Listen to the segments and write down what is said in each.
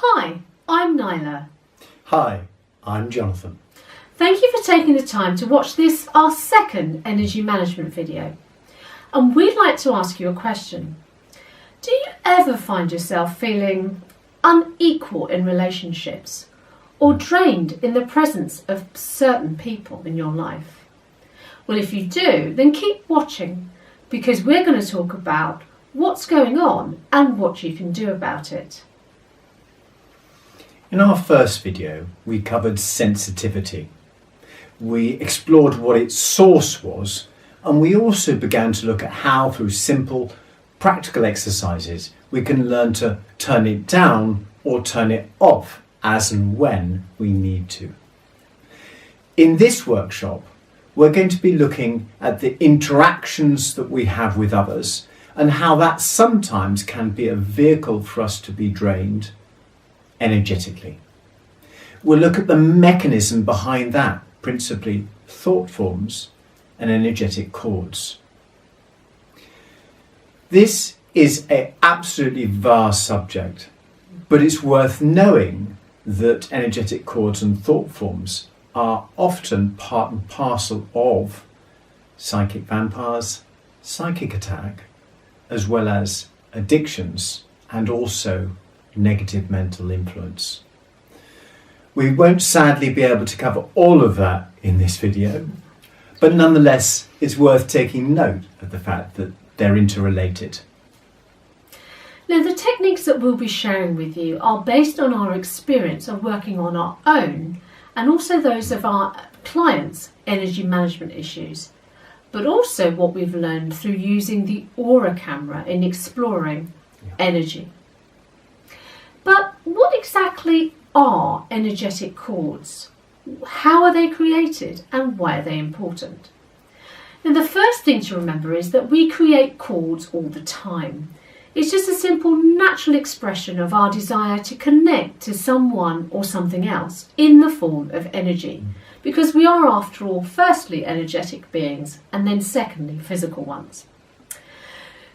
Hi, I'm Nyla. Hi, I'm Jonathan. Thank you for taking the time to watch this, our second energy management video. And we'd like to ask you a question. Do you ever find yourself feeling unequal in relationships or drained in the presence of certain people in your life? Well, if you do, then keep watching because we're going to talk about what's going on and what you can do about it. In our first video, we covered sensitivity. We explored what its source was, and we also began to look at how, through simple, practical exercises, we can learn to turn it down or turn it off as and when we need to. In this workshop, we're going to be looking at the interactions that we have with others and how that sometimes can be a vehicle for us to be drained energetically. We'll look at the mechanism behind that, principally thought forms and energetic cords. This is an absolutely vast subject, but it's worth knowing that energetic cords and thought forms are often part and parcel of psychic vampires, psychic attack, as well as addictions and also negative mental influence. We won't sadly be able to cover all of that in this video, but nonetheless it's worth taking note of the fact that they're interrelated. Now, the techniques that we'll be sharing with you are based on our experience of working on our own and also those of our clients' energy management issues, but also what we've learned through using the aura camera in exploring energy. But what exactly are energetic cords? How are they created and why are they important? Now, the first thing to remember is that we create cords all the time. It's just a simple natural expression of our desire to connect to someone or something else in the form of energy, because we are, after all, firstly energetic beings and then secondly physical ones.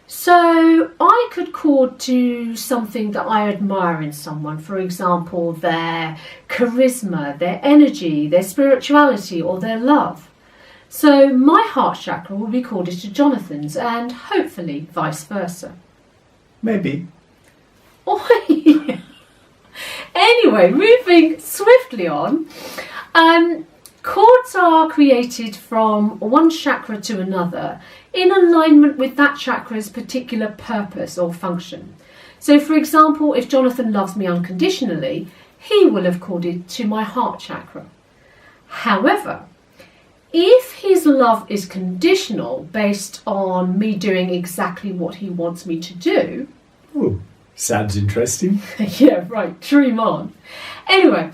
So I could cord to something that I admire in someone, for example, their charisma, their energy, their spirituality or their love. So my heart chakra will be corded to Jonathan's and hopefully vice versa. Maybe. Anyway, moving swiftly on, cords are created from one chakra to another in alignment with that chakra's particular purpose or function. So, for example, if Jonathan loves me unconditionally, he will have corded to my heart chakra. However, if his love is conditional based on me doing exactly what he wants me to do... Oh, sounds interesting. Yeah, right, dream on. Anyway,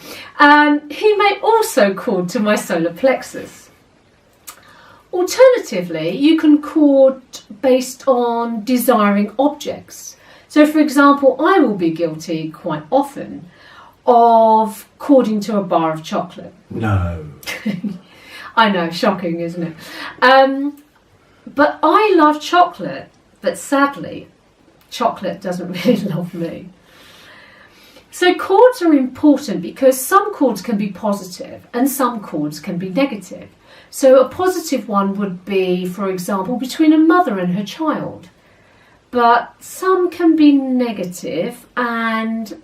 he may also cord to my solar plexus. Alternatively, you can cord based on desiring objects. So, for example, I will be guilty quite often of cording to a bar of chocolate. No. I know, shocking, isn't it? But I love chocolate, but sadly, chocolate doesn't really love me. So cords are important because some cords can be positive and some cords can be negative. So a positive one would be, for example, between a mother and her child. But some can be negative, and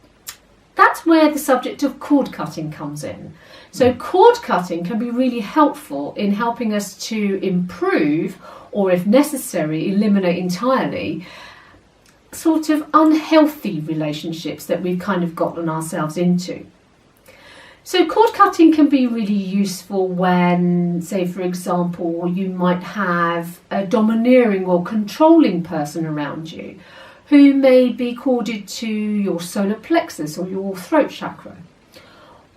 that's where the subject of cord cutting comes in. So cord cutting can be really helpful in helping us to improve, or if necessary, eliminate entirely, sort of unhealthy relationships that we've kind of gotten ourselves into. So cord cutting can be really useful when, say, for example, you might have a domineering or controlling person around you who may be corded to your solar plexus or your throat chakra.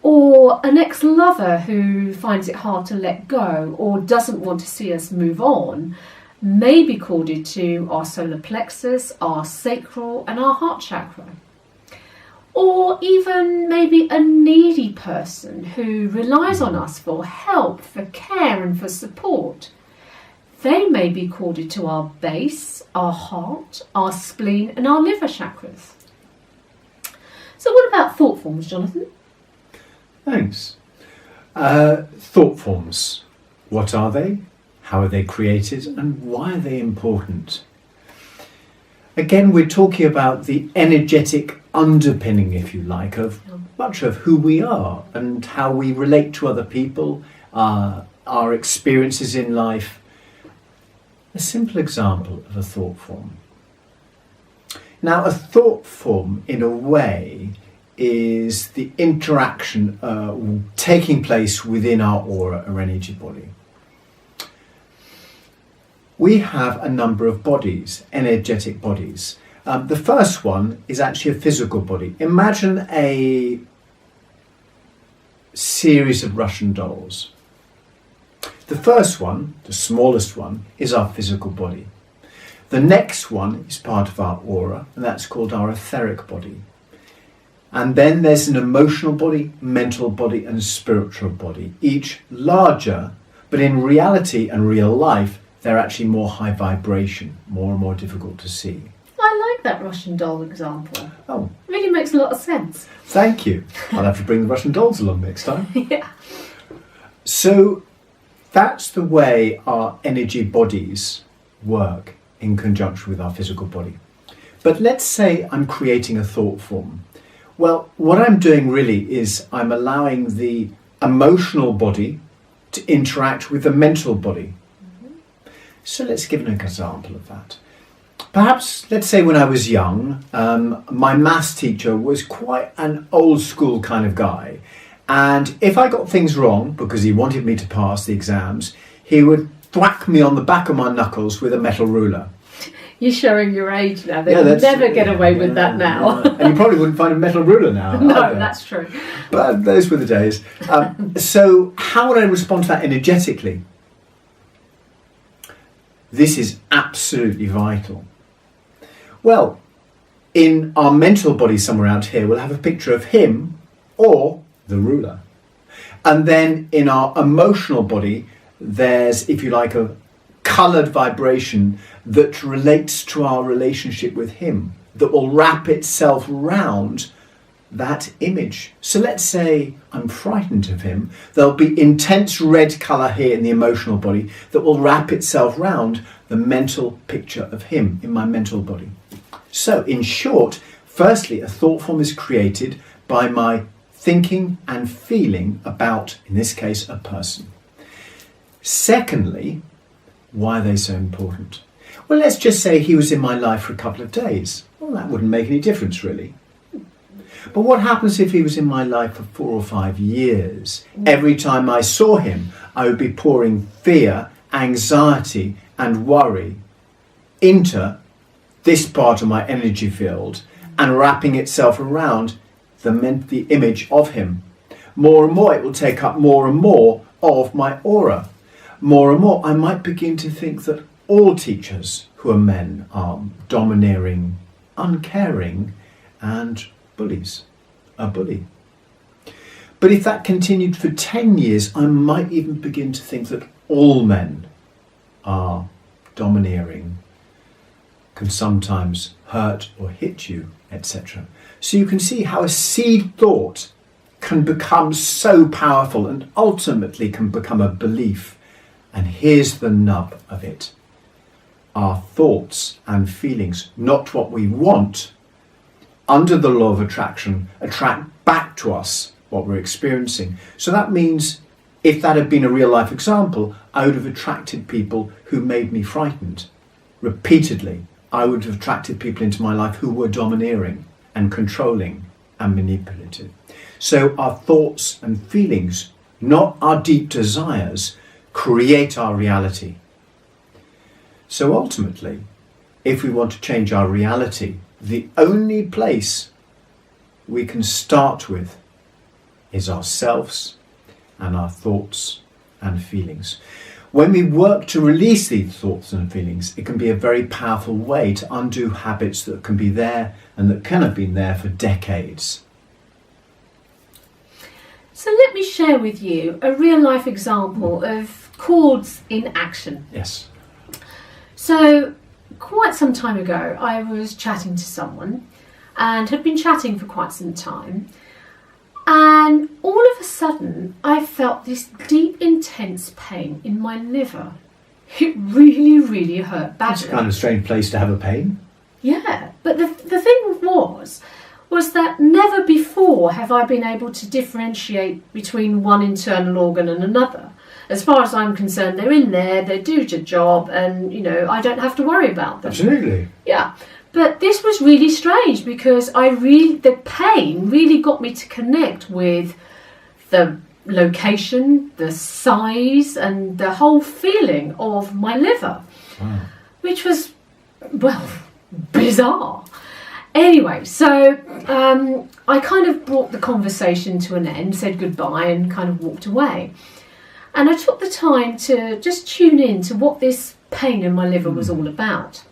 Or an ex-lover who finds it hard to let go or doesn't want to see us move on may be corded to our solar plexus, our sacral and our heart chakra. Or even maybe a needy person who relies on us for help, for care and for support. They may be corded to our base, our heart, our spleen and our liver chakras. So what about thought forms, Jonathan? Thanks. Thought forms. What are they? How are they created? And why are they important? Again, we're talking about the energetic underpinning, if you like, of much of who we are and how we relate to other people, our experiences in life. A simple example of a thought form. Now, a thought form, in a way, is the interaction taking place within our aura or energy body. We have a number of bodies, energetic bodies. The first one is actually a physical body. Imagine a series of Russian dolls. The first one, the smallest one, is our physical body. The next one is part of our aura, and that's called our etheric body. And then there's an emotional body, mental body, and spiritual body, each larger, but in reality and real life, they're actually more high vibration, more and more difficult to see. I like that Russian doll example. Oh. It really makes a lot of sense. Thank you. I'll have to bring the Russian dolls along next time. Yeah. So that's the way our energy bodies work in conjunction with our physical body. But let's say I'm creating a thought form. Well, what I'm doing really is I'm allowing the emotional body to interact with the mental body. So let's give an example of that. Perhaps, let's say when I was young, my maths teacher was quite an old school kind of guy. And if I got things wrong, because he wanted me to pass the exams, he would thwack me on the back of my knuckles with a metal ruler. You're showing your age now. They would never get away with that now. And you probably wouldn't find a metal ruler now. No, either. that's true. But those were the days. So how would I respond to that energetically? This is absolutely vital. Well, in our mental body somewhere out here, we'll have a picture of him or the ruler. And then in our emotional body, there's, if you like, a coloured vibration that relates to our relationship with him, that will wrap itself round that image. So let's say I'm frightened of him. There'll be intense red colour here in the emotional body that will wrap itself round the mental picture of him in my mental body. So in short, firstly, a thought form is created by my thinking and feeling about, in this case, a person. Secondly, why are they so important? Well, let's just say he was in my life for a couple of days. Well, that wouldn't make any difference, really. But what happens if he was in my life for 4 or 5 years? Every time I saw him, I would be pouring fear, anxiety, and worry into this part of my energy field and wrapping itself around the image of him. More and more, it will take up more and more of my aura. More and more, I might begin to think that all teachers who are men are domineering, uncaring, and bullies. A bully. But if that continued for 10 years, I might even begin to think that all men are domineering, can sometimes hurt or hit you, etc. So you can see how a seed thought can become so powerful and ultimately can become a belief. And here's the nub of it. Our thoughts and feelings, not what we want, under the law of attraction, attract back to us what we're experiencing. So that means if that had been a real life example, I would have attracted people who made me frightened. Repeatedly, I would have attracted people into my life who were domineering and controlling and manipulative. So our thoughts and feelings, not our deep desires, create our reality. So ultimately, if we want to change our reality, the only place we can start with is ourselves and our thoughts and feelings. When we work to release these thoughts and feelings, it can be a very powerful way to undo habits that can be there and that can have been there for decades. So let me share with you a real life example of chords in action. Yes. So quite some time ago, I was chatting to someone and had been chatting for quite some time. And all of a sudden, I felt this deep, intense pain in my liver. It really, really hurt badly. That's a kind of strange place to have a pain. Yeah, but the thing was that never before have I been able to differentiate between one internal organ and another. As far as I'm concerned, they're in there, they do your job, and, I don't have to worry about them. Absolutely. Yeah. But this was really strange because the pain really got me to connect with the location, the size, and the whole feeling of my liver, which was, bizarre. Anyway, so I kind of brought the conversation to an end, said goodbye, and kind of walked away. And I took the time to just tune in to what this pain in my liver was all about.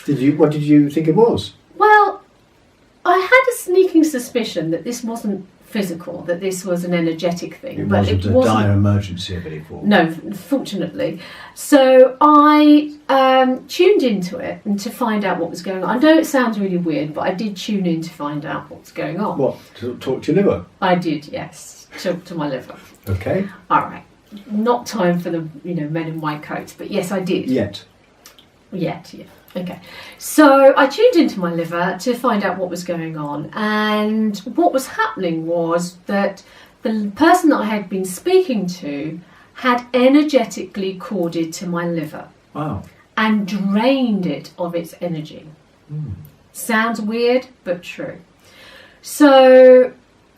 What did you think it was? Well, I had a sneaking suspicion that this wasn't physical, that this was an energetic thing. It wasn't a dire emergency of any form. No, fortunately. So I tuned into it and to find out what was going on. I know it sounds really weird, but I did tune in to find out what's going on. What? To talk to your liver? I did, yes. Talk to my liver. Okay. All right. Not time for the men in white coats, but yes, I did. Yet, yeah. Okay. So I tuned into my liver to find out what was going on, and what was happening was that the person that I had been speaking to had energetically corded to my liver. Wow. And drained it of its energy. Sounds weird, but true. So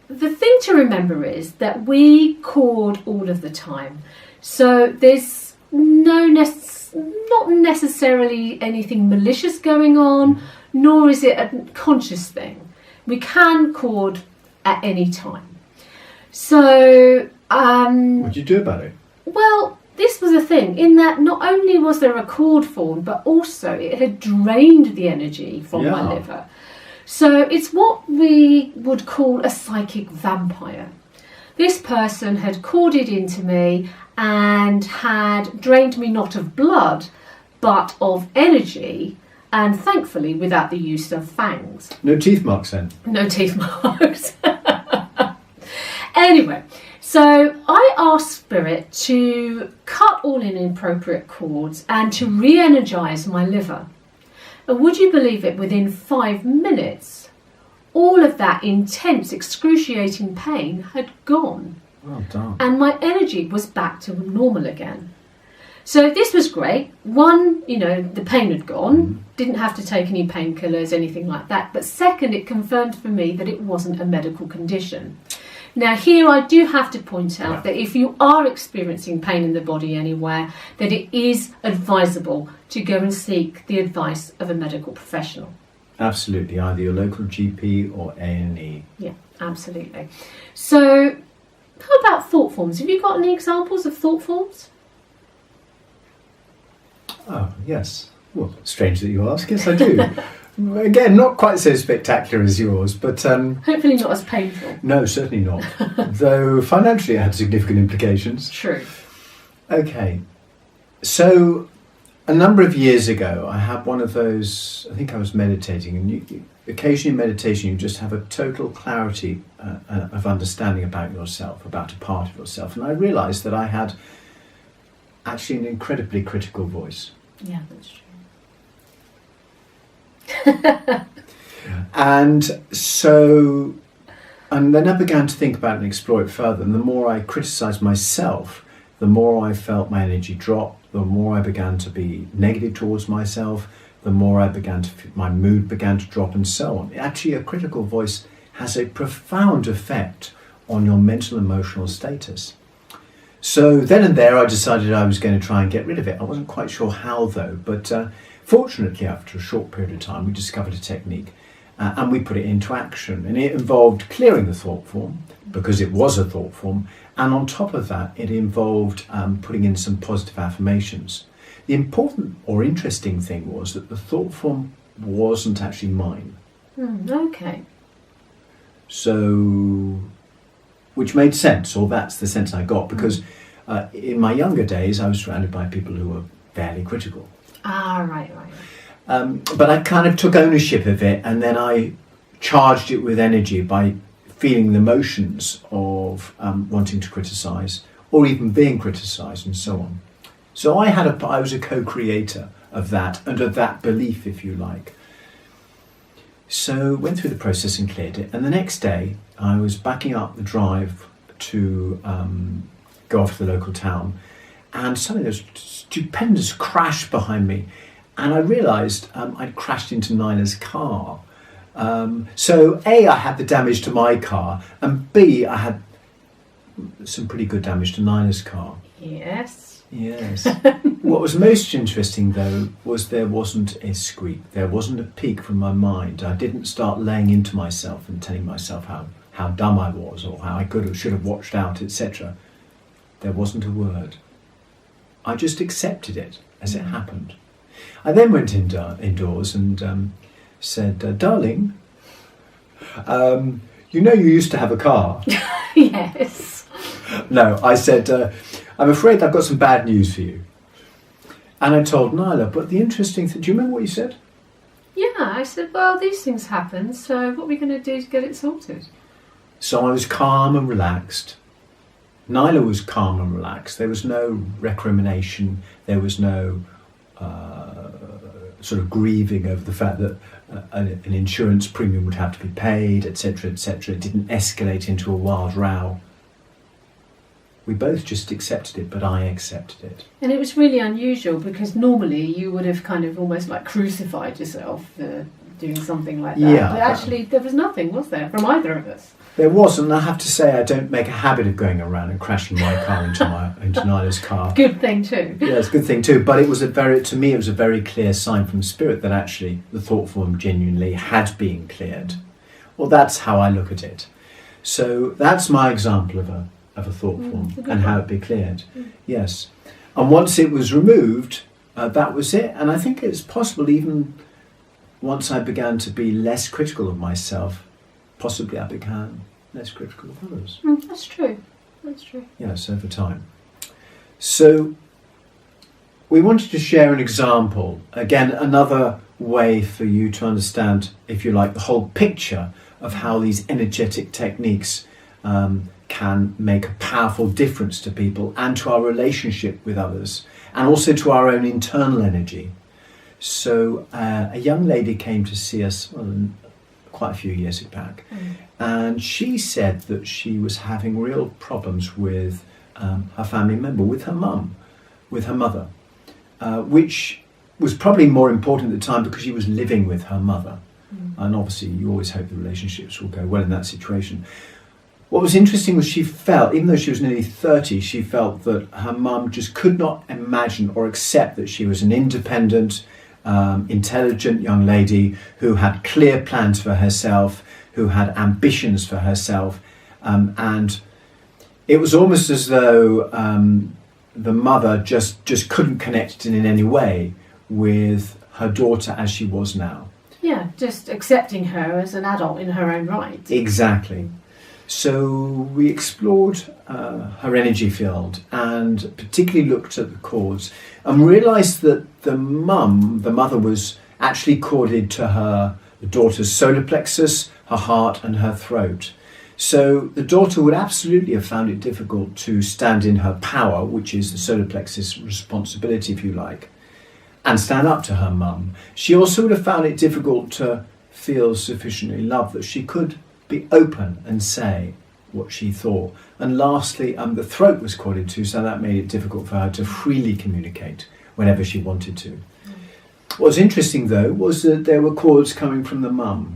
the thing to remember is that we cord all of the time. So there's not necessarily anything malicious going on, nor is it a conscious thing. We can cord at any time. So what did you do about it? Well, this was a thing in that not only was there a cord formed, but also it had drained the energy from my liver. So it's what we would call a psychic vampire. This person had corded into me and had drained me not of blood, but of energy, and thankfully without the use of fangs. No teeth marks then? No teeth marks. Anyway, so I asked Spirit to cut all inappropriate cords and to re-energise my liver. And would you believe it, within 5 minutes, all of that intense, excruciating pain had gone. Well done. And my energy was back to normal again. So this was great. One, the pain had gone, didn't have to take any painkillers, anything like that. But second, it confirmed for me that it wasn't a medical condition. Now here I do have to point out that if you are experiencing pain in the body anywhere, that it is advisable to go and seek the advice of a medical professional. Absolutely, either your local GP or A&E. Yeah, absolutely. So how about thought forms? Have you got any examples of thought forms? Oh, yes. Well, strange that you ask. Yes, I do. Again, not quite so spectacular as yours, but... hopefully not as painful. No, certainly not. Though financially it had significant implications. True. Okay. So, a number of years ago, I had one of those... I think I was meditating, and occasionally in meditation you just have a total clarity of understanding about yourself, about a part of yourself. And I realised that I had actually an incredibly critical voice. Yeah, that's true. And then I began to think about it and explore it further. And the more I criticised myself, the more I felt my energy drop, the more I began to be negative towards myself, the more my mood began to drop, and so on. Actually, a critical voice has a profound effect on your mental emotional status. So then and there I decided I was going to try and get rid of it. I wasn't quite sure how though, but fortunately after a short period of time we discovered a technique and we put it into action, and it involved clearing the thought form, because it was a thought form, and on top of that it involved putting in some positive affirmations. The important or interesting thing was that the thought form wasn't actually mine. Okay. So, which made sense, or that's the sense I got, because in my younger days I was surrounded by people who were fairly critical. Ah, right. But I kind of took ownership of it, and then I charged it with energy by feeling the emotions of wanting to criticise or even being criticised and so on. So I was a co-creator of that and of that belief, if you like. So went through the process and cleared it. And the next day I was backing up the drive to go off to the local town, and suddenly there was a stupendous crash behind me, and I realised I'd crashed into Nyla's car. So A, I had the damage to my car, and B, I had some pretty good damage to Nyla's car. Yes. Yes. What was most interesting though was there wasn't a squeak, there wasn't a peak from my mind. I didn't start laying into myself and telling myself how dumb I was or how I could or should have watched out, etc. There wasn't a word. I just accepted it as it happened. I then went indoors and said, darling, you know you used to have a car. Yes. No, I said, I'm afraid I've got some bad news for you. And I told Nyla, but the interesting thing, do you remember what you said? Yeah, I said, well, these things happen, so what are we going to do to get it sorted? So I was calm and relaxed. Nyla was calm and relaxed. There was no recrimination. There was no sort of grieving over the fact that an insurance premium would have to be paid, etc., etc. It didn't escalate into a wild row. We both just accepted it, but I accepted it. And it was really unusual because normally you would have kind of almost like crucified yourself for doing something like that. Yeah, but actually there was nothing, was there, from either of us? There wasn't. I have to say I don't make a habit of going around and crashing my car into Nyla's car. Good thing too. Yeah, it's a good thing too. But it was to me it was a very clear sign from Spirit that actually the thought form genuinely had been cleared. Well, that's how I look at it. So that's my example of a thought form and how it be cleared. Yes. And once it was removed, that was it. And I think it's possible even once I began to be less critical of myself, possibly I became less critical of others. That's true. That's true. Yes, over time. So we wanted to share an example. Again, another way for you to understand, if you like, the whole picture of how these energetic techniques can make a powerful difference to people and to our relationship with others, and also to our own internal energy. So a young lady came to see us quite a few years back, and she said that she was having real problems with her family member, with her mum, with her mother, which was probably more important at the time because she was living with her mother. And obviously you always hope the relationships will go well in that situation. What was interesting was she felt, even though she was nearly 30, she felt that her mum just could not imagine or accept that she was an independent, intelligent young lady who had clear plans for herself, who had ambitions for herself. And it was almost as though the mother just couldn't connect in any way with her daughter as she was now. Yeah, just accepting her as an adult in her own right. Exactly. So we explored her energy field and particularly looked at the chords and realised that the mother was actually corded to the daughter's solar plexus, her heart and her throat. So the daughter would absolutely have found it difficult to stand in her power, which is the solar plexus responsibility, if you like, and stand up to her mum. She also would have found it difficult to feel sufficiently loved that she could be open and say what she thought. And lastly, the throat was corded too, so that made it difficult for her to freely communicate whenever she wanted to. What was interesting though was that there were cords coming from the mother,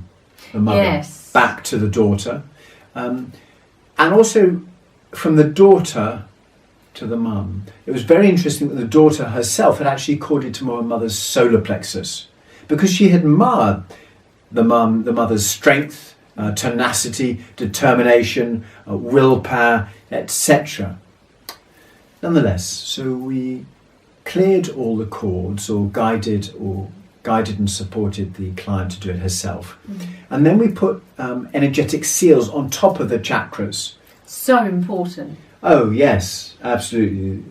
yes, back to the daughter, and also from the daughter to the mum. It was very interesting that the daughter herself had actually corded to her mother's solar plexus because she had admired the mother's strength, tenacity, determination, willpower, etc. Nonetheless, so we cleared all the cords or guided and supported the client to do it herself. And then we put energetic seals on top of the chakras. So important. Oh yes, absolutely.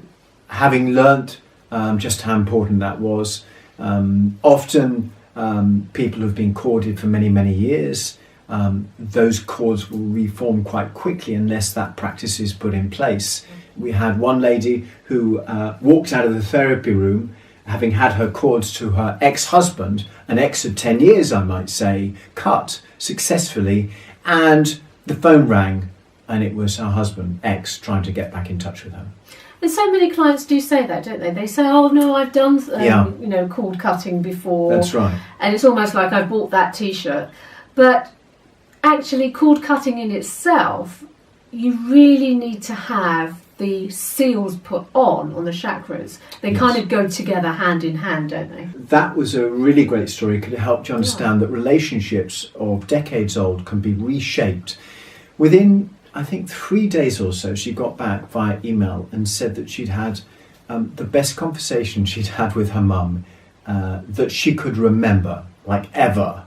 Having learnt just how important that was, often people have been corded for many, many years, those cords will reform quite quickly unless that practice is put in place. We had one lady who walked out of the therapy room having had her cords to her ex-husband, an ex of 10 years I might say, cut successfully, and the phone rang and it was her husband, ex, trying to get back in touch with her. And so many clients do say that, don't they? They say, oh no, I've done cord cutting before. That's right. And it's almost like I bought that t-shirt. But actually cord cutting in itself, you really need to have the seals put on the chakras. They kind of go together hand in hand, don't they? That was a really great story. It could help you understand that relationships of decades old can be reshaped. Within, I think, 3 days or so, she got back via email and said that she'd had the best conversation she'd had with her mum that she could remember, like ever.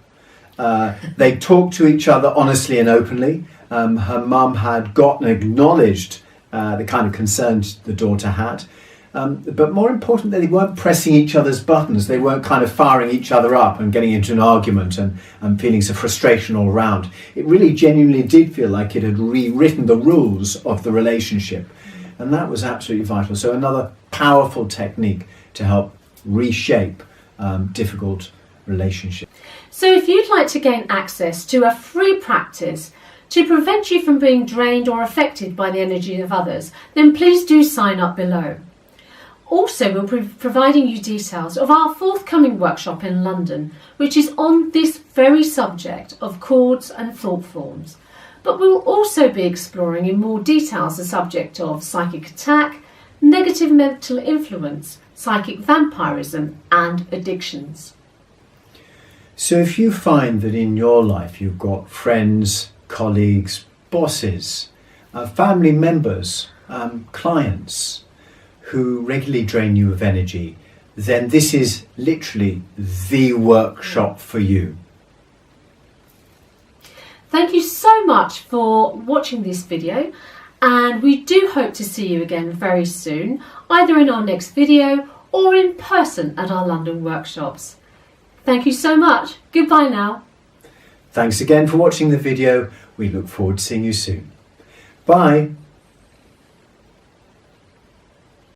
They talked to each other honestly and openly. Her mum had gotten acknowledged the kind of concerns the daughter had. But more importantly, they weren't pressing each other's buttons. They weren't kind of firing each other up and getting into an argument and feelings of frustration all around. It really genuinely did feel like it had rewritten the rules of the relationship. And that was absolutely vital. So another powerful technique to help reshape difficult relationships. So if you'd like to gain access to a free practice to prevent you from being drained or affected by the energy of others, then please do sign up below. Also, we'll be providing you details of our forthcoming workshop in London, which is on this very subject of cords and thought forms. But we'll also be exploring in more details the subject of psychic attack, negative mental influence, psychic vampirism, and addictions. So if you find that in your life you've got friends, colleagues, bosses, family members, clients who regularly drain you of energy, then this is literally the workshop for you. Thank you so much for watching this video, and we do hope to see you again very soon, either in our next video or in person at our London workshops. Thank you so much. Goodbye now. Thanks again for watching the video. We look forward to seeing you soon. Bye.